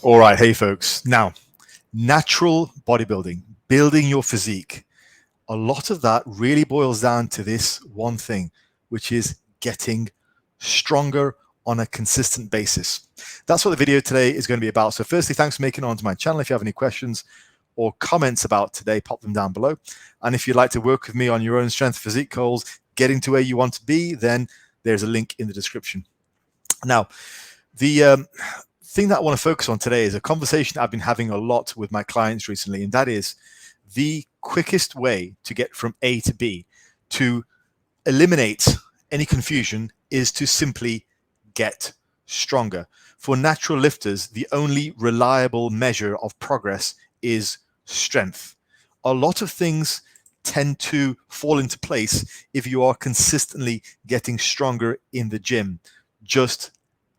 All right, hey folks. Now, natural bodybuilding, building your physique, a lot of that really boils down to this one thing, which is getting stronger on a consistent basis. That's what the video today is going to be about. So firstly, thanks for making it onto my channel. If you have any questions or comments about today, pop them down below. And if you'd like to work with me on your own strength physique goals, getting to where you want to be, then there's a link in the description. Now, the thing that I want to focus on today is a conversation I've been having a lot with my clients recently, and that is the quickest way to get from A to B, to eliminate any confusion, is to simply get stronger. For natural lifters, the only reliable measure of progress is strength. A lot of things tend to fall into place if you are consistently getting stronger in the gym. Just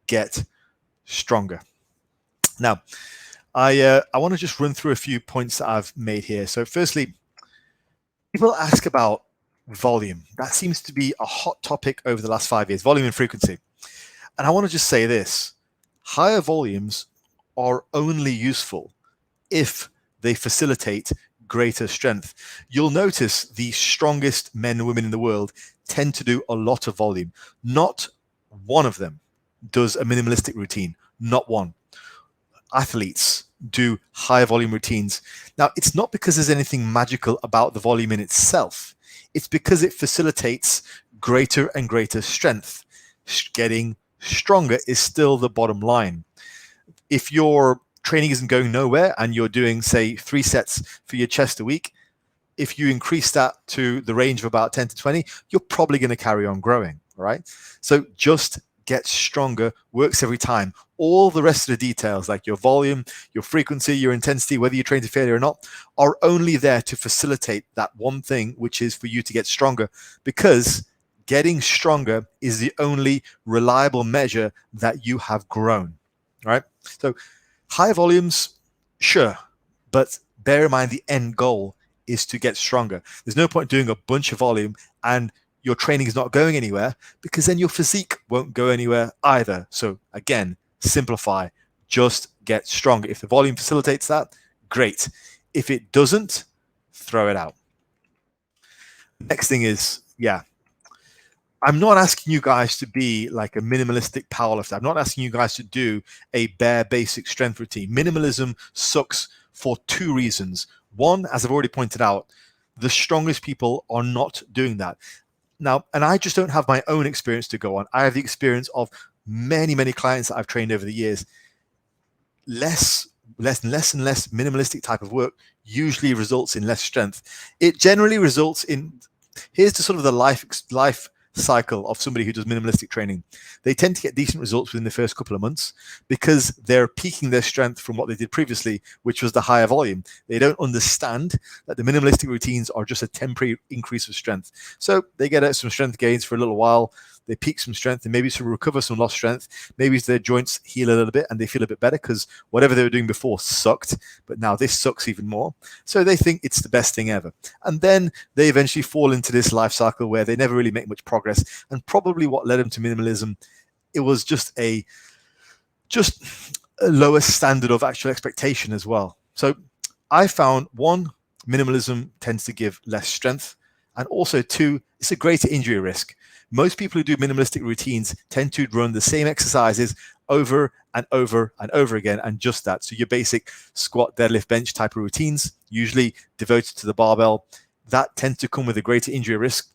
get stronger. Now, I want to just run through a few points that I've made here. So firstly, people ask about volume. That seems to be a hot topic over the last 5 years, volume and frequency. And I want to just say this: higher volumes are only useful if they facilitate greater strength. You'll notice the strongest men and women in the world tend to do a lot of volume. Not one of them does a minimalistic routine, not one. Athletes do high volume routines. Now, it's not because there's anything magical about the volume in itself. It's because it facilitates greater and greater strength. Getting stronger is still the bottom line. If your training isn't going nowhere and you're doing, say, 3 sets for your chest a week, if you increase that to the range of about 10 to 20, you're probably going to carry on growing, all right? So just get stronger works every time. All the rest of the details, like your volume, your frequency, your intensity, whether you train to failure or not, are only there to facilitate that one thing, which is for you to get stronger, because getting stronger is the only reliable measure that you have grown, right? So high volumes, sure, but bear in mind the end goal is to get stronger. There's no point doing a bunch of volume and your training is not going anywhere, because then your physique won't go anywhere either. So again, simplify, just get stronger. If the volume facilitates that, great. If it doesn't, throw it out. Next thing is, I'm not asking you guys to be like a minimalistic powerlifter. I'm not asking you guys to do a bare basic strength routine. Minimalism sucks for 2 reasons. One, as I've already pointed out, the strongest people are not doing that. Now, and I just don't have my own experience to go on. I have the experience of many, many clients that I've trained over the years. Less and less minimalistic type of work usually results in less strength. It generally results in, here's the sort of the life cycle of somebody who does minimalistic training. They tend to get decent results within the first couple of months because they're peaking their strength from what they did previously, which was the higher volume. They don't understand that the minimalistic routines are just a temporary increase of strength. So they get some strength gains for a little while, they peak some strength, and maybe to recover some lost strength, maybe their joints heal a little bit and they feel a bit better because whatever they were doing before sucked, but now this sucks even more. So they think it's the best thing ever. And then they eventually fall into this life cycle where they never really make much progress. And probably what led them to minimalism, it was just a lower standard of actual expectation as well. So I found, 1, minimalism tends to give less strength, and also 2, it's a greater injury risk. Most people who do minimalistic routines tend to run the same exercises over and over and over again, and just that. So your basic squat, deadlift, bench type of routines, usually devoted to the barbell, that tends to come with a greater injury risk.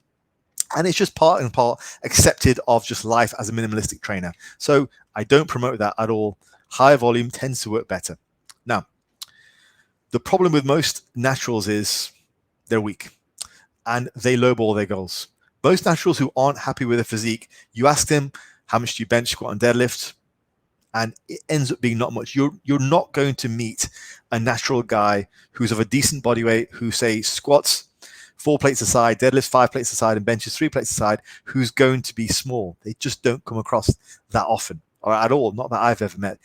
And it's just part and part accepted of just life as a minimalistic trainer. So I don't promote that at all. Higher volume tends to work better. Now, the problem with most naturals is they're weak and they lowball their goals. Most naturals who aren't happy with their physique, you ask them, how much do you bench, squat, and deadlift? And it ends up being not much. You're not going to meet a natural guy who's of a decent body weight, who, say, squats 4 plates aside, deadlifts 5 plates aside, and benches 3 plates aside, who's going to be small. They just don't come across that often, or at all, not that I've ever met.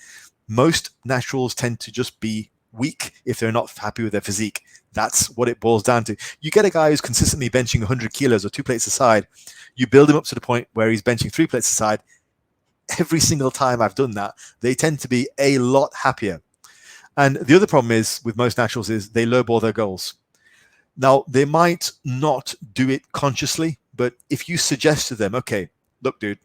Most naturals tend to just be weak if they're not happy with their physique. That's what it boils down to. You get a guy who's consistently benching 100 kilos or 2 plates aside, you build him up to the point where he's benching 3 plates aside. Every single time I've done that, they tend to be a lot happier. And the other problem is with most naturals is they lowball their goals. Now, they might not do it consciously, but if you suggest to them, okay, look, dude,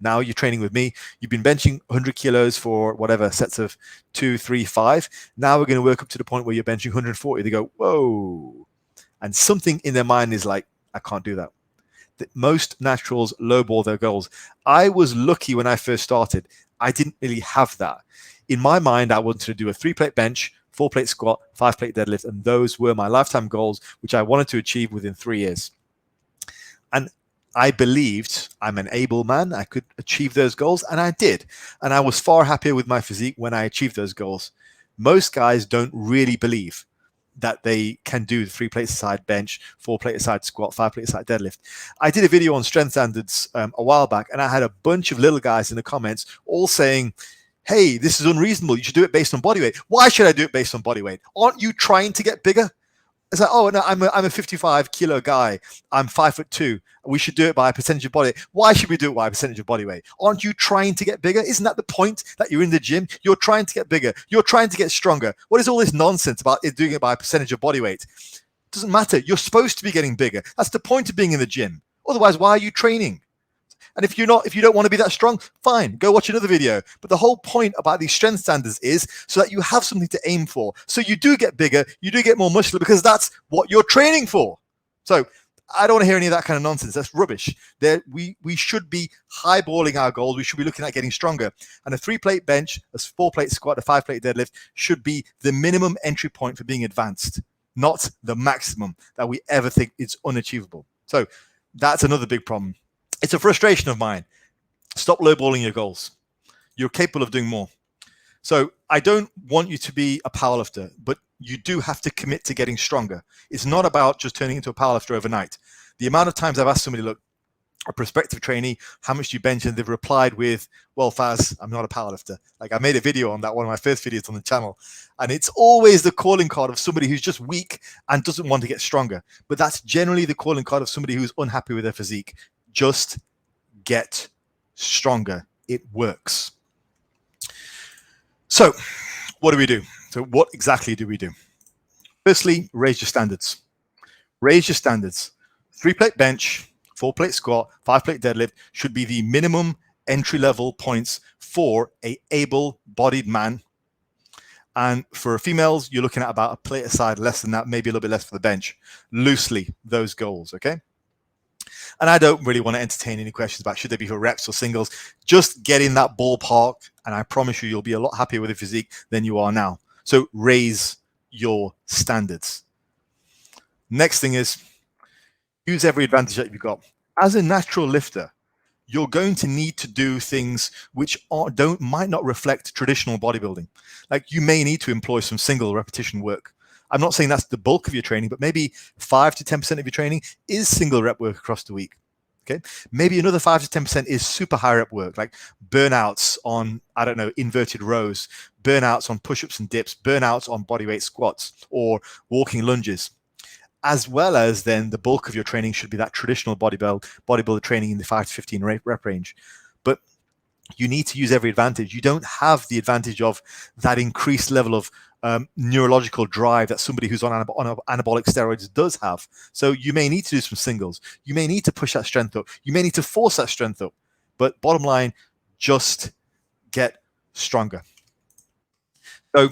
now you're training with me. You've been benching 100 kilos for whatever sets of 2, 3, 5. Now we're going to work up to the point where you're benching 140. They go, whoa. And something in their mind is like, I can't do that. Most naturals lowball their goals. I was lucky when I first started. I didn't really have that. In my mind, I wanted to do a 3-plate bench, 4-plate squat, 5-plate deadlift, and those were my lifetime goals, which I wanted to achieve within 3 years. And I believed I'm an able man. I could achieve those goals, and I did. And I was far happier with my physique when I achieved those goals. Most guys don't really believe that they can do the 3-plate side bench, 4-plate side squat, 5-plate side deadlift. I did a video on strength standards a while back, and I had a bunch of little guys in the comments all saying, hey, this is unreasonable. You should do it based on body weight. Why should I do it based on body weight? Aren't you trying to get bigger? It's like, oh, no, I'm a 55 kilo guy. I'm 5'2". We should do it by a percentage of body weight. Why should we do it by a percentage of body weight? Aren't you trying to get bigger? Isn't that the point that you're in the gym? You're trying to get bigger. You're trying to get stronger. What is all this nonsense about doing it by a percentage of body weight? It doesn't matter. You're supposed to be getting bigger. That's the point of being in the gym. Otherwise, why are you training? And if you don't want to be that strong, fine, go watch another video. But the whole point about these strength standards is so that you have something to aim for. So you do get bigger, you do get more muscular because that's what you're training for. So I don't want to hear any of that kind of nonsense. That's rubbish. We should be highballing our goals. We should be looking at getting stronger. And a 3-plate bench, a 4-plate squat, a 5-plate deadlift should be the minimum entry point for being advanced, not the maximum that we ever think is unachievable. So that's another big problem. It's a frustration of mine. Stop lowballing your goals. You're capable of doing more. So I don't want you to be a powerlifter, but you do have to commit to getting stronger. It's not about just turning into a powerlifter overnight. The amount of times I've asked somebody, look, a prospective trainee, how much do you bench? And they've replied with, well, Faz, I'm not a powerlifter. Like I made a video on that, one of my first videos on the channel. And it's always the calling card of somebody who's just weak and doesn't want to get stronger. But that's generally the calling card of somebody who's unhappy with their physique. Just get stronger. It works. So what do we do? So what exactly do we do? Firstly, raise your standards. Raise your standards. 3-plate bench, 4-plate squat, 5-plate deadlift should be the minimum entry-level points for a able-bodied man. And for females, you're looking at about a plate aside less than that, maybe a little bit less for the bench. Loosely, those goals, okay? And I don't really want to entertain any questions about should they be for reps or singles. Just get in that ballpark, and I promise you, you'll be a lot happier with your physique than you are now. So raise your standards. Next thing is use every advantage that you've got. As a natural lifter, you're going to need to do things which might not reflect traditional bodybuilding. Like you may need to employ some single repetition work. I'm not saying that's the bulk of your training, but maybe 5 to 10% of your training is single rep work across the week. Okay, maybe another 5 to 10% is super high rep work, like burnouts on, I don't know, inverted rows, burnouts on push-ups and dips, burnouts on bodyweight squats or walking lunges. As well as then the bulk of your training should be that traditional bodybuilder training in the 5 to 15 rep range. But you need to use every advantage. You don't have the advantage of that increased level of neurological drive that somebody who's on anabolic steroids does have. So you may need to do some singles. You may need to push that strength up. You may need to force that strength up. But bottom line, just get stronger. So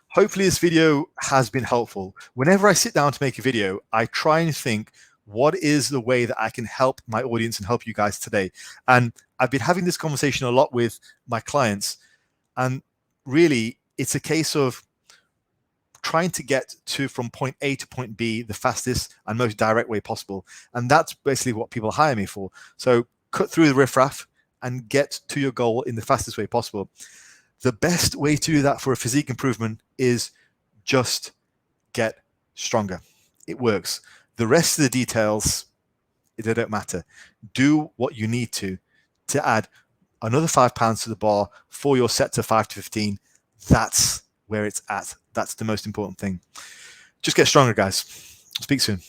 hopefully this video has been helpful. Whenever I sit down to make a video, I try and think, what is the way that I can help my audience and help you guys today? And I've been having this conversation a lot with my clients. And really, it's a case of trying to get from point A to point B the fastest and most direct way possible. And that's basically what people hire me for. So cut through the riffraff and get to your goal in the fastest way possible. The best way to do that for a physique improvement is just get stronger. It works. The rest of the details, they don't matter. Do what you need to add another 5 pounds to the bar for your set to 5 to 15. That's where it's at. That's the most important thing. Just get stronger, guys. Speak soon.